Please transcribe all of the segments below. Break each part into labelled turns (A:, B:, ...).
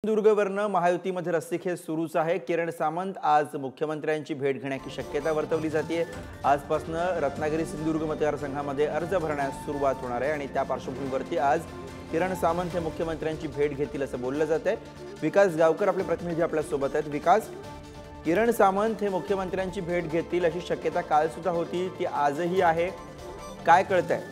A: सिंधुदुर्गवरनं महायुतीमध्ये रस्सीखेच सुरूच आहे। किरण सामंत आज मुख्यमंत्र्यांची भेट घेण्याची शक्यता वर्तवली जाते। आजपासून रत्नागिरी सिंधुदुर्ग मतदारसंघामध्ये अर्ज भरण्यास सुरुवात होणार आहे आणि त्या पार्श्वभूमीवरती आज किरण सामंत हे मुख्यमंत्र्यांची भेट घेतील असं बोललं जातंय। विकास गावकर आपले प्रतिनिधी आपल्या सोबत आहेत। विकास, किरण सामंत हे मुख्यमंत्र्यांची भेट घेतील अशी शक्यता काल सुद्धा होती, ती आजही आहे, काय कळतंय?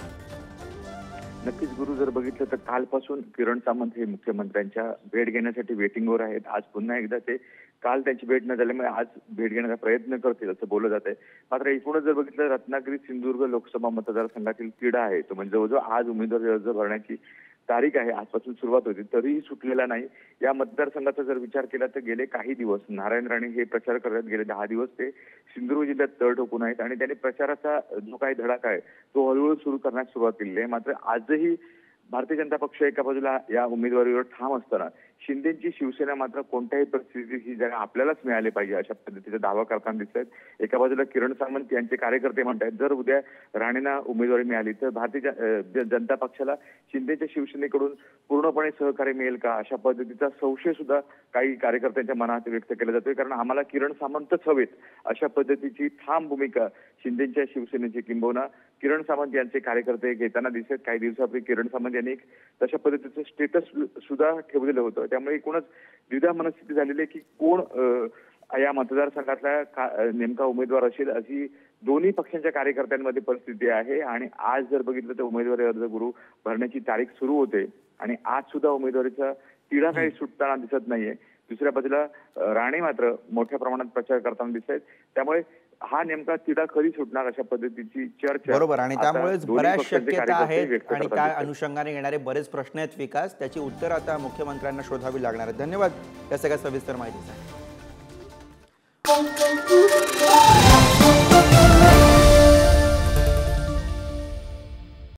B: नक्कीच गुरु, जर बघितलं तर कालपासून किरण सामंत हे मुख्यमंत्र्यांच्या भेट घेण्यासाठी वेटिंगवर आहेत। आज पुन्हा एकदा ते काल त्यांची भेट न झाल्यामुळे आज भेट घेण्याचा प्रयत्न करतील असं बोललं जात आहे। मात्र एकूणच जर बघितलं, रत्नागिरी सिंधुदुर्ग लोकसभा मतदारसंघातील तिढा आहे तो म्हणजे जवळजवळ आज उमेदवारी अर्ज भरण्याची तारीख आहे, आजपासून सुरुवात होती तरीही सुटलेला नाही। या मतदारसंघाचा जर विचार केला तर गेले काही दिवस नारायण राणे हे प्रचार करत गेले 10 दिवस ते सिंधुदुर्ग जिल्ह्यात तळ ठोकून आहेत आणि त्यांनी प्रचाराचा जो काही धडाका आहे तो हळूहळू सुरू करण्यास सुरुवात केली आहे। मात्र आजही भारतीय जनता पक्ष एका बाजूला या उमेदवारीवर ठाम असताना शिंदेची शिवसेना मात्र कोणत्याही परिस्थितीत ही जागा आपल्यालाच मिळाली पाहिजे अशा पद्धतीचा दावा करताना दिसत आहेत। एका बाजूला किरण सामंत यांचे कार्यकर्ते म्हणतात जर उद्या राणेंना उमेदवारी मिळाली तर भारतीय जनता पक्षाला शिंदेच्या शिवसेनेकडून पूर्णपणे सहकार्य मिळेल का, अशा पद्धतीचा संशय सुद्धा काही कार्यकर्त्यांच्या मनात व्यक्त केला जातोय। कारण आम्हाला किरण सामंतच हवेत अशा पद्धतीची ठाम भूमिका शिंदेच्या शिवसेनेची किंबहुना किरण सामंत यांचे कार्यकर्ते घेताना दिसत। काही दिवसापूर्वी किरण सामंत यांनी एक तशा पद्धतीचं स्टेटस सुद्धा ठेवलेलं होतं। त्यामुळे एकूणच द्विधा मनस्थिती झालेली आहे की कोण या मतदारसंघातला नेमका उमेदवार असेल अशी दोन्ही पक्षांच्या कार्यकर्त्यांमध्ये परिस्थिती आहे। आणि आज जर बघितलं तर उमेदवारी अर्ज गुरु भरण्याची तारीख सुरू होते आणि आज सुद्धा उमेदवारीचा तिढा काही सुटताना दिसत नाहीये। दुसऱ्या बाजूला राणे मात्र मोठ्या प्रमाणात प्रचार करताना दिसत आहेत। त्यामुळे हा नेमका तिढा कधी सुटणार अशा पद्धतीची चर्चा
A: बरोबर आणि त्यामुळेच बऱ्याच शक्यता आहेत आणि त्या अनुषंगाने येणारे बरेच प्रश्न आहेत विकास, त्याची उत्तर आता मुख्यमंत्र्यांना शोधावी लागणार आहेत। धन्यवाद या सगळ्या सविस्तर माहितीसाठी।